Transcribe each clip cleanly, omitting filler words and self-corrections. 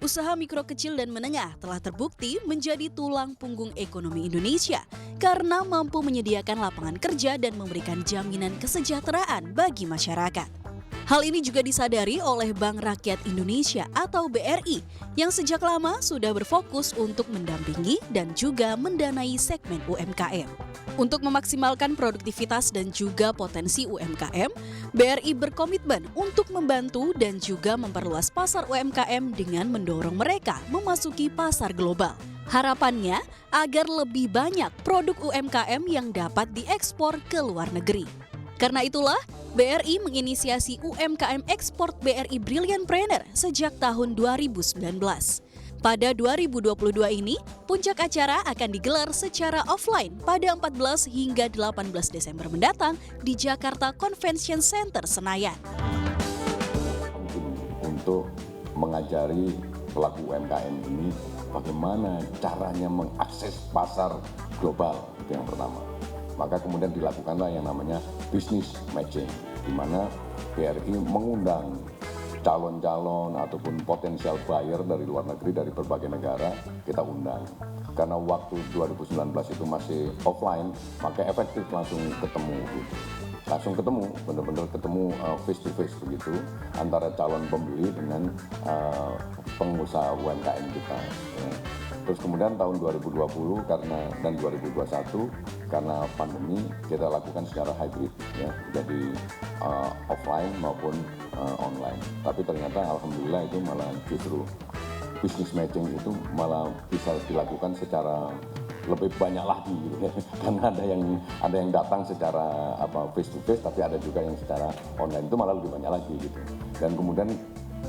Usaha mikro kecil dan menengah telah terbukti menjadi tulang punggung ekonomi Indonesia karena mampu menyediakan lapangan kerja dan memberikan jaminan kesejahteraan bagi masyarakat. Hal ini juga disadari oleh Bank Rakyat Indonesia atau BRI yang sejak lama sudah berfokus untuk mendampingi dan juga mendanai segmen UMKM. Untuk memaksimalkan produktivitas dan juga potensi UMKM, BRI berkomitmen untuk membantu dan juga memperluas pasar UMKM dengan mendorong mereka memasuki pasar global. Harapannya agar lebih banyak produk UMKM yang dapat diekspor ke luar negeri. Karena itulah, BRI menginisiasi UMKM Ekspor BRI Brilliantpreneur sejak tahun 2019. Pada 2022 ini, puncak acara akan digelar secara offline pada 14 hingga 18 Desember mendatang di Jakarta Convention Center Senayan. Untuk mengajari pelaku UMKM ini bagaimana caranya mengakses pasar global, itu yang pertama. Maka kemudian dilakukanlah yang namanya business matching, di mana BRI mengundang calon-calon ataupun potensial buyer dari luar negeri, dari berbagai negara, kita undang. Karena waktu 2019 itu masih offline, maka efektif langsung ketemu gitu. Langsung ketemu, benar-benar ketemu face to face begitu, antara calon pembeli dengan pengusaha UMKM kita. Ya. Terus kemudian tahun 2020 dan 2021 karena pandemi kita lakukan secara hybrid, ya, jadi offline maupun online. Tapi ternyata alhamdulillah itu malah justru business matching itu malah bisa dilakukan secara lebih banyak lagi, gitu, ya. Karena ada yang datang secara face to face, tapi ada juga yang secara online, itu malah lebih banyak lagi gitu. Dan kemudian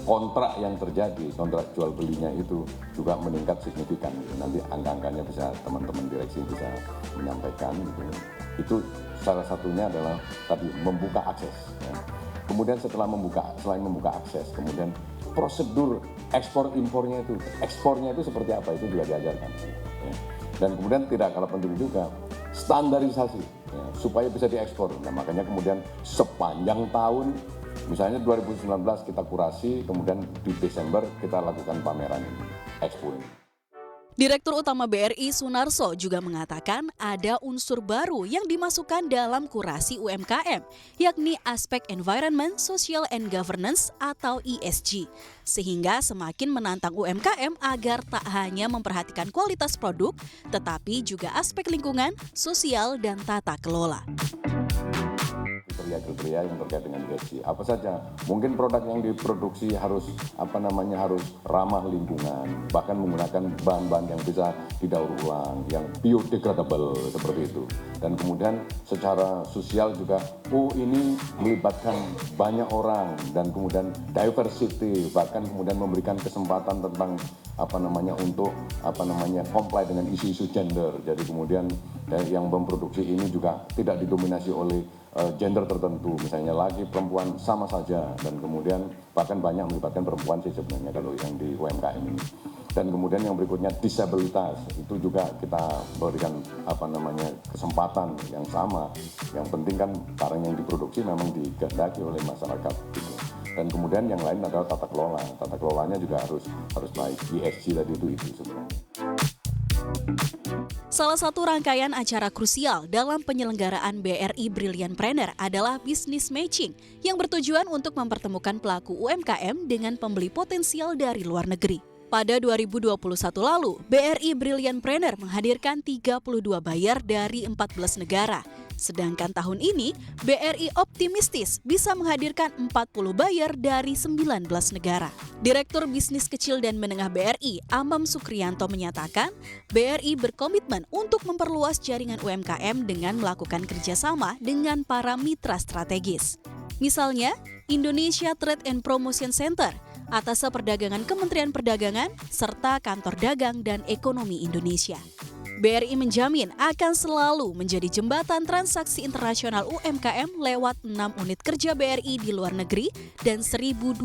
kontrak yang terjadi, kontrak jual belinya itu juga meningkat signifikan. Nanti angka-angkanya bisa teman-teman direksi bisa menyampaikan. Gitu. Itu salah satunya adalah tadi membuka akses. Ya. Kemudian selain membuka akses, kemudian prosedur ekspornya itu seperti apa, itu juga diajarkan. Ya. Dan kemudian tidak kalah penting juga standarisasi, ya, supaya bisa diekspor. Nah, makanya kemudian sepanjang tahun, misalnya 2019 kita kurasi, kemudian di Desember kita lakukan pameran ini, Expo ini. Direktur Utama BRI Sunarso juga mengatakan ada unsur baru yang dimasukkan dalam kurasi UMKM, yakni aspek Environment, Social and Governance atau ESG, sehingga semakin menantang UMKM agar tak hanya memperhatikan kualitas produk, tetapi juga aspek lingkungan, sosial, dan tata kelola. Kriteria yang terkait dengan ESG apa saja, mungkin produk yang diproduksi harus ramah lingkungan, bahkan menggunakan bahan-bahan yang bisa didaur ulang, yang biodegradable seperti itu. Dan kemudian secara sosial juga ini melibatkan banyak orang, dan kemudian diversity, bahkan kemudian memberikan kesempatan tentang untuk comply dengan isu-isu gender. Jadi kemudian yang memproduksi ini juga tidak didominasi oleh gender tertentu, misalnya lagi perempuan sama saja, dan kemudian bahkan banyak melibatkan perempuan sih sebenarnya kalau yang di UMKM ini. Dan kemudian yang berikutnya disabilitas, itu juga kita berikan kesempatan yang sama. Yang penting kan barang yang diproduksi memang dikehendaki oleh masyarakat gitu. Dan kemudian yang lain adalah tata kelola. Tata kelolanya juga harus baik. ESG tadi itu sebenarnya. Salah satu rangkaian acara krusial dalam penyelenggaraan BRI Brilliantpreneur adalah business matching yang bertujuan untuk mempertemukan pelaku UMKM dengan pembeli potensial dari luar negeri. Pada 2021 lalu, BRI Brilliantpreneur menghadirkan 32 buyer dari 14 negara. Sedangkan tahun ini, BRI optimistis bisa menghadirkan 40 buyer dari 19 negara. Direktur Bisnis Kecil dan Menengah BRI, Amam Sukriyanto menyatakan, BRI berkomitmen untuk memperluas jaringan UMKM dengan melakukan kerjasama dengan para mitra strategis. Misalnya, Indonesia Trade and Promotion Center, Atas Perdagangan Kementerian Perdagangan, serta Kantor Dagang dan Ekonomi Indonesia. BRI menjamin akan selalu menjadi jembatan transaksi internasional UMKM lewat 6 unit kerja BRI di luar negeri dan 1.200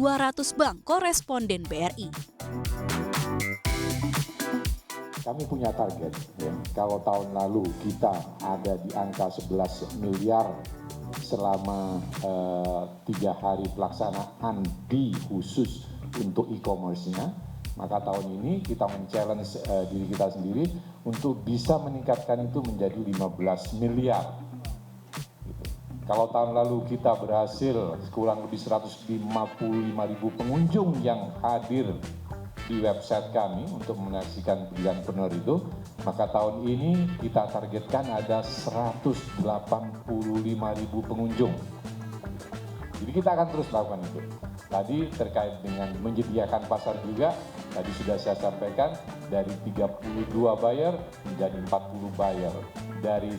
bank koresponden BRI. Kami punya target, ya. Kalau tahun lalu kita ada di angka 11 miliar selama 3 hari pelaksanaan di khusus untuk e-commerce-nya. Maka tahun ini kita men-challenge diri kita sendiri untuk bisa meningkatkan itu menjadi 15 miliar. Gitu. Kalau tahun lalu kita berhasil kurang lebih 155.000 pengunjung yang hadir di website kami untuk menyaksikan brilliantpreneur itu, maka tahun ini kita targetkan ada 185.000 pengunjung. Jadi kita akan terus melakukan itu. Tadi terkait dengan menyediakan pasar juga, tadi sudah saya sampaikan dari 32 buyer menjadi 40 buyer, dari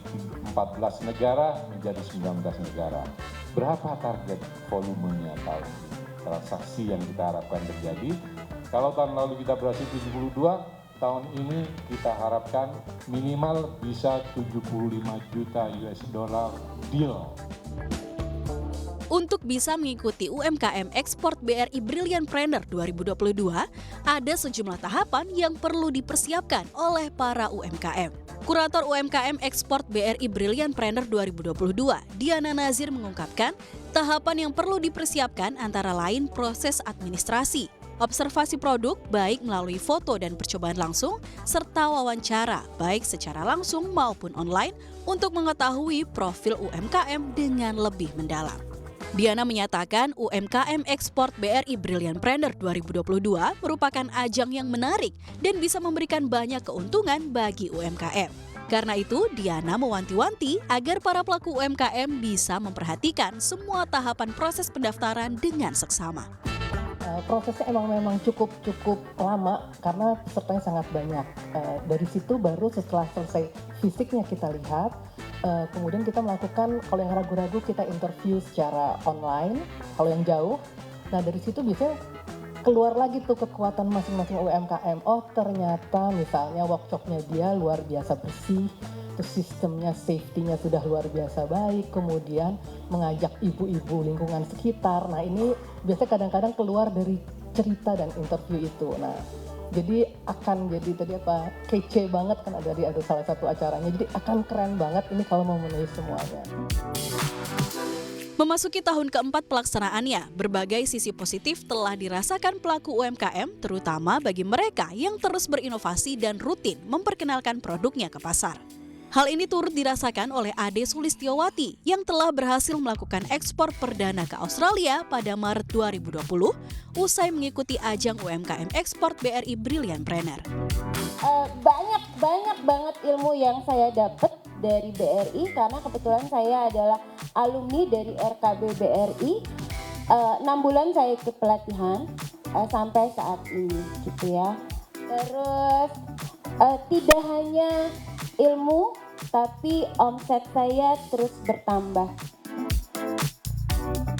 14 negara menjadi 19 negara. Berapa target volumenya tahun ini? Transaksi yang kita harapkan terjadi. Kalau tahun lalu kita berhasil 72, tahun ini kita harapkan minimal bisa 75 juta US dollar deal. Untuk bisa mengikuti UMKM Ekspor BRI Brilliantpreneur 2022, ada sejumlah tahapan yang perlu dipersiapkan oleh para UMKM. Kurator UMKM Ekspor BRI Brilliantpreneur 2022, Diana Nazir mengungkapkan, tahapan yang perlu dipersiapkan antara lain proses administrasi, observasi produk baik melalui foto dan percobaan langsung, serta wawancara baik secara langsung maupun online untuk mengetahui profil UMKM dengan lebih mendalam. Diana menyatakan UMKM Ekspor BRI Brilliantpreneur 2022 merupakan ajang yang menarik dan bisa memberikan banyak keuntungan bagi UMKM. Karena itu, Diana mewanti-wanti agar para pelaku UMKM bisa memperhatikan semua tahapan proses pendaftaran dengan seksama. Prosesnya memang cukup lama karena pesertanya sangat banyak. Dari situ baru setelah selesai fisiknya kita lihat, kemudian kita melakukan, kalau yang ragu-ragu kita interview secara online, kalau yang jauh. Nah dari situ biasanya keluar lagi tuh kekuatan masing-masing UMKM. Oh ternyata misalnya workshopnya dia luar biasa bersih, terus sistemnya, safety-nya sudah luar biasa baik, kemudian mengajak ibu-ibu lingkungan sekitar. Nah ini biasanya kadang-kadang keluar dari cerita dan interview itu. Nah jadi akan jadi tadi kece banget kan, ada salah satu acaranya, jadi akan keren banget ini kalau memenuhi semuanya. Memasuki tahun keempat pelaksanaannya, berbagai sisi positif telah dirasakan pelaku UMKM, terutama bagi mereka yang terus berinovasi dan rutin memperkenalkan produknya ke pasar. Hal ini turut dirasakan oleh Ade Sulistiowati yang telah berhasil melakukan ekspor perdana ke Australia pada Maret 2020 usai mengikuti ajang UMKM Ekspor BRI Brilliantpreneur. Banyak banget ilmu yang saya dapat dari BRI karena kebetulan saya adalah alumni dari RKB BRI. 6 bulan saya ikut pelatihan sampai saat ini gitu ya. Terus tidak hanya ilmu, tapi omset saya terus bertambah.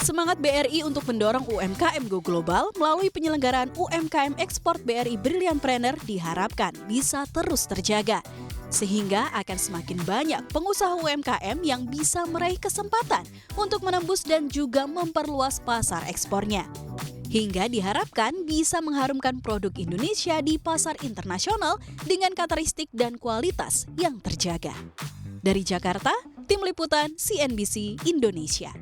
Semangat BRI untuk mendorong UMKM go global melalui penyelenggaraan UMKM Ekspor BRI Brilliantpreneur diharapkan bisa terus terjaga, sehingga akan semakin banyak pengusaha UMKM yang bisa meraih kesempatan untuk menembus dan juga memperluas pasar ekspornya. Hingga diharapkan bisa mengharumkan produk Indonesia di pasar internasional dengan karakteristik dan kualitas yang terjaga. Dari Jakarta, Tim Liputan CNBC Indonesia.